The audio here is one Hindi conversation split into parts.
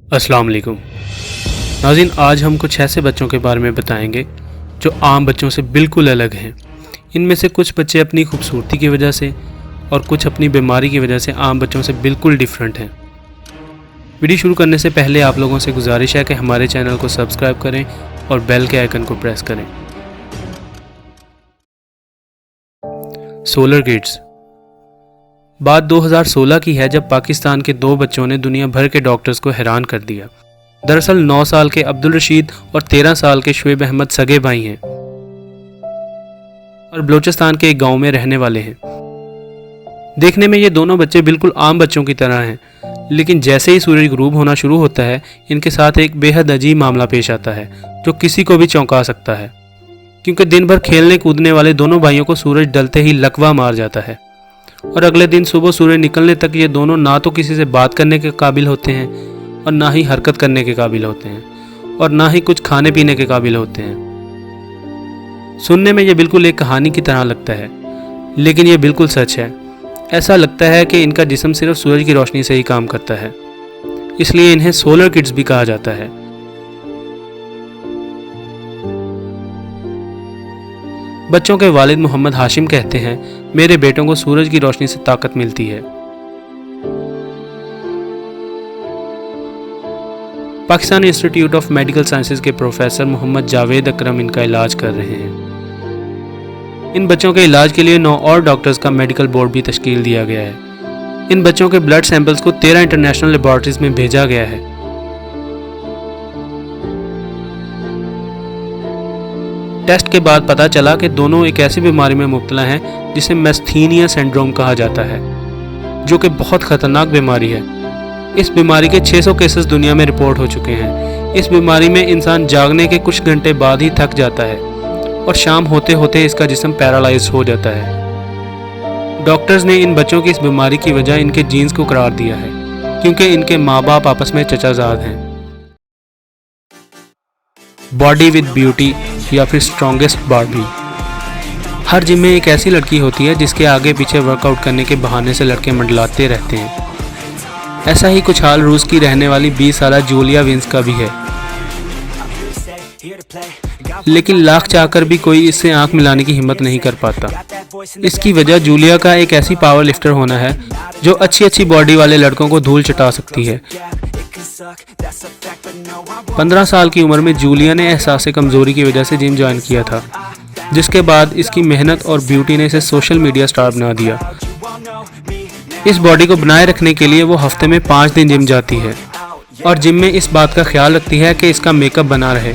अस्सलाम वालेकुम नाज़रीन, आज हम कुछ ऐसे बच्चों के बारे में बताएंगे जो आम बच्चों से बिल्कुल अलग हैं। इनमें से कुछ बच्चे अपनी खूबसूरती की वजह से और कुछ अपनी बीमारी की वजह से आम बच्चों से बिल्कुल डिफरेंट हैं। वीडियो शुरू करने से पहले आप लोगों से गुजारिश है कि हमारे चैनल को सब्सक्राइब करें और बेल के आइकन को प्रेस करें। Solar kids. बात 2016 की है जब पाकिस्तान के दो बच्चों ने दुनिया भर के डॉक्टर्स को हैरान कर दिया। दरअसल 9 साल के अब्दुल रशीद और 13 साल के शुएब अहमद सगे भाई हैं और बलूचिस्तान के एक गांव में रहने वाले हैं। देखने में ये दोनों बच्चे बिल्कुल आम बच्चों की तरह हैं, लेकिन जैसे ही सूरज गुरूब होना शुरू होता है इनके साथ एक बेहद अजीब मामला पेश आता है जो किसी को भी चौंका सकता है, क्योंकि दिन भर खेलने कूदने वाले दोनों भाइयों को सूरज ढलते ही लकवा मार जाता है और अगले दिन सुबह सूरज निकलने तक ये दोनों ना तो किसी से बात करने के काबिल होते हैं और ना ही हरकत करने के काबिल होते हैं और ना ही कुछ खाने पीने के काबिल होते हैं। सुनने में ये बिल्कुल एक कहानी की तरह लगता है, लेकिन ये बिल्कुल सच है। ऐसा लगता है कि इनका जिस्म सिर्फ सूरज की रोशनी से ही काम करता है, इसलिए इन्हें सोलर किड्स भी कहा जाता है। बच्चों के वालिद मोहम्मद हाशिम कहते हैं, मेरे बेटों को सूरज की रोशनी से ताकत मिलती है। Pakistan institute of medical sciences के प्रोफेसर मोहम्मद जावेद अकरम इनका इलाज कर रहे हैं। इन बच्चों के इलाज के लिए 9 और डॉक्टर्स का मेडिकल बोर्ड भी तश्कील दिया गया है। इन बच्चों के ब्लड सैंपल्स को 13 इंटरनेशनल लेबॉर्ट्रीज में भेजा गया है। टेस्ट के बाद पता चला कि दोनों एक ऐसी बीमारी में मुब्तला हैं जिसे मैस्थीनिया सिंड्रोम कहा जाता है, जो कि बहुत ख़तरनाक बीमारी है। इस बीमारी के 600 केसेस दुनिया में रिपोर्ट हो चुके हैं। इस बीमारी में इंसान जागने के कुछ घंटे बाद ही थक जाता है और शाम होते होते इसका जिस्म पैरालाइज हो जाता है। डॉक्टर्स ने इन बच्चों की इस बीमारी की वजह इनके जीन्स को करार दिया है, क्योंकि इनके माँ बाप आपस में चचाजाद हैं। बॉडी विद ब्यूटी या फिर स्ट्रॉन्गेस्ट बार्बी। हर जिम में एक ऐसी लड़की होती है जिसके आगे पीछे वर्कआउट करने के बहाने से लड़के मंडलाते रहते हैं। ऐसा ही कुछ हाल रूस की रहने वाली 20 साल जूलिया विंस का भी है, लेकिन लाख चाहकर भी कोई इससे आंख मिलाने की हिम्मत नहीं कर पाता। इसकी वजह जूलिया का एक ऐसी पावर लिफ्टर होना है जो अच्छी बॉडी वाले लड़कों को धूल चटा सकती है। 15 साल की उम्र में जूलिया ने एहसास कमजोरी की वजह से जिम ज्वाइन किया था, जिसके बाद इसकी मेहनत और ब्यूटी ने इसे सोशल मीडिया स्टार बना दिया। इस बॉडी को बनाए रखने के लिए वो हफ्ते में 5 दिन जिम जाती है और जिम में इस बात का ख्याल रखती है कि इसका मेकअप बना रहे।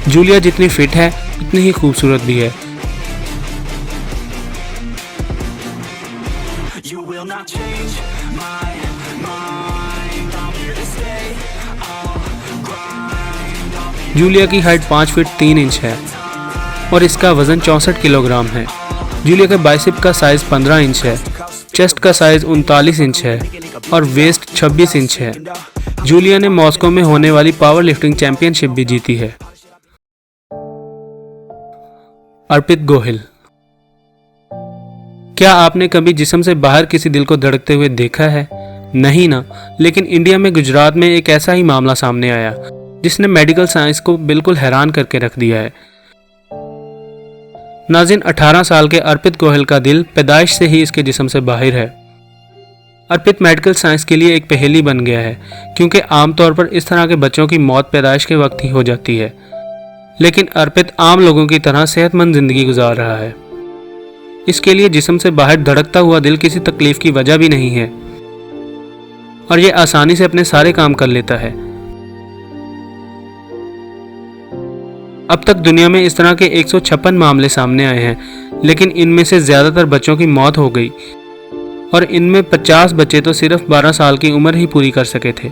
जूलिया जितनी फिट है उतनी ही खूबसूरत भी है। जूलिया की हाइट 5 फीट 3 इंच है और इसका वजन 64 किलोग्राम है। जूलिया के बाइसेप का साइज 15 इंच है, चेस्ट का साइज 39 इंच है और वेस्ट 26 इंच है। जूलिया ने मॉस्को में होने वाली पावर लिफ्टिंग चैंपियनशिप भी जीती है। अर्पित गोहिल। क्या आपने कभी जिस्म से बाहर किसी दिल को धड़कते हुए देखा है? नहीं ना, लेकिन इंडिया में गुजरात में एक ऐसा ही मामला सामने आया जिसने मेडिकल साइंस को बिल्कुल हैरान करके रख दिया है। नाज़रीन, 18 साल के अर्पित गोहिल का दिल पैदाइश से ही इसके जिस्म से बाहर है। अर्पित मेडिकल साइंस के लिए एक पहेली बन गया है, क्योंकि आमतौर पर इस तरह के बच्चों की मौत पैदाइश के वक्त ही हो जाती है, लेकिन अर्पित आम लोगों की तरह सेहतमंद जिंदगी गुजार रहा है। इसके लिए जिस्म से बाहर धड़कता हुआ दिल किसी तकलीफ की वजह भी नहीं है और ये आसानी से अपने सारे काम कर लेता है। अब तक दुनिया में इस तरह के 156 मामले सामने आए हैं, लेकिन इनमें से ज्यादातर बच्चों की मौत हो गई और इनमें 50 बच्चे तो सिर्फ 12 साल की उम्र ही पूरी कर सके थे।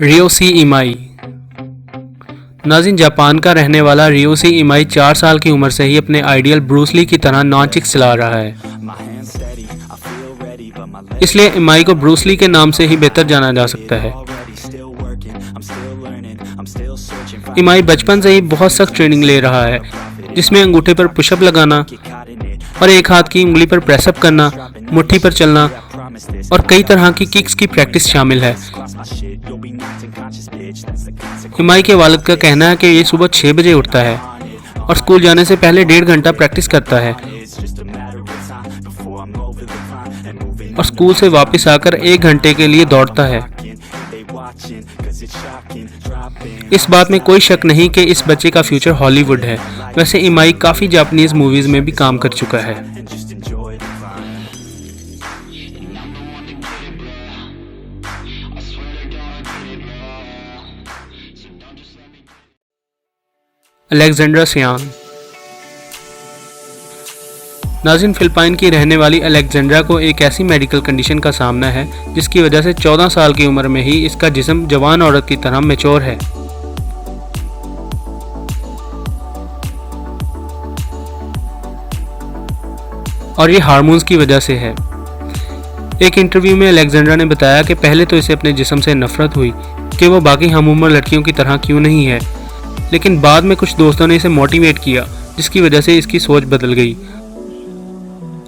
रियोसी इमाई। नाज़रीन, जापान का रहने वाला रियोसी इमाई 4 साल की उम्र से ही अपने आइडियल ब्रूस ली की तरह नॉनचिक्स चला रहा है। इसलिए इमाई को ब्रूस ली के नाम से ही बेहतर जाना जा सकता है। इमाई बचपन से ही बहुत सख्त ट्रेनिंग ले रहा है जिसमें अंगूठे पर पुशअप लगाना और एक हाथ की उंगली पर प्रेसअप करना, मुट्ठी पर चलना और कई तरह की किक्स की प्रैक्टिस शामिल है। इमाई के वालिद का कहना है कि ये सुबह 6 बजे उठता है और स्कूल जाने से पहले 1.5 घंटा प्रैक्टिस करता है और स्कूल से वापस आकर 1 घंटे के लिए दौड़ता है। इस बात में कोई शक नहीं कि इस बच्चे का फ्यूचर हॉलीवुड है। वैसे इमाई काफ़ी जापानीज मूवीज़ में भी काम कर चुका है। अलेक्जेंड्रा सियान। नाज़रीन, फिलिपाइन की रहने वाली अलेक्जेंड्रा को एक ऐसी मेडिकल कंडीशन का सामना है जिसकी वजह से 14 साल की उम्र में ही इसका जिस्म जवान औरत की तरह मैच्योर है। और ये हार्मोन्स की वजह से है। एक इंटरव्यू में अलेक्जेंड्रा ने बताया कि पहले तो इसे अपने जिस्म से नफरत हुई कि वो बाकी हमउम्र लड़कियों की तरह क्यों नहीं है, लेकिन बाद में कुछ दोस्तों ने इसे मोटिवेट किया जिसकी वजह से इसकी सोच बदल गई।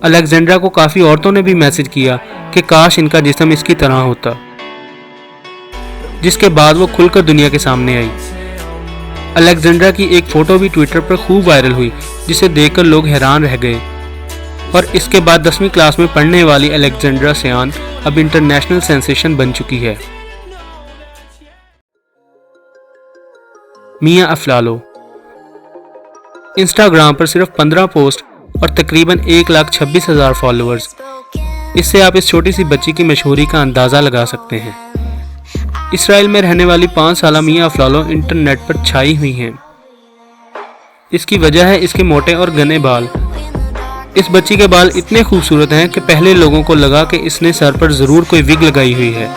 अलेक्जेंड्रा को काफ़ी औरतों ने भी मैसेज किया कि काश इनका जिस्म इसकी तरह होता, जिसके बाद वो खुलकर दुनिया के सामने आई। अलेक्जेंड्रा की एक फ़ोटो भी ट्विटर पर खूब वायरल हुई जिसे देखकर लोग हैरान रह गए। और इसके बाद 10वीं क्लास में पढ़ने वाली अलेक्जेंड्रा सियान अब इंटरनेशनल सेंसेशन बन चुकी है। मिया अफलालो। इंस्टाग्राम पर सिर्फ 15 पोस्ट और तकरीबन 1,26,000 फॉलोअर्स। इससे आप इस छोटी सी बच्ची की मशहूरी का अंदाज़ा लगा सकते हैं। इसराइल में रहने वाली 5 साला मिया अफलालो इंटरनेट पर छाई हुई हैं। इसकी वजह है इसके मोटे और घने बाल। इस बच्ची के बाल इतने खूबसूरत हैं कि पहले लोगों को लगा कि इसने सर पर ज़रूर कोई विग लगाई हुई है,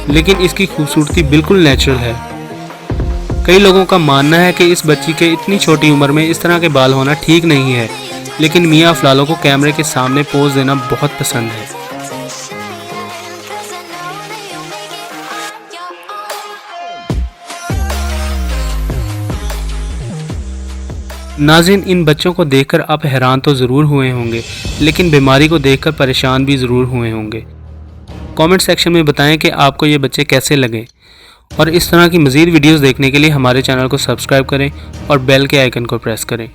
लेकिन इसकी खूबसूरती बिल्कुल नेचुरल है। कई लोगों का मानना है कि इस बच्ची के इतनी छोटी उम्र में इस तरह के बाल होना ठीक नहीं है, लेकिन मिया अफलालो को कैमरे के सामने पोज देना बहुत पसंद है। नाज़रीन, इन बच्चों को देखकर आप हैरान तो ज़रूर हुए होंगे, लेकिन बीमारी को देखकर परेशान भी ज़रूर हुए होंगे। कमेंट सेक्शन में बताएं कि आपको ये बच्चे कैसे लगे और इस तरह की मज़ीद वीडियोस देखने के लिए हमारे चैनल को सब्सक्राइब करें और बेल के आइकन को प्रेस करें।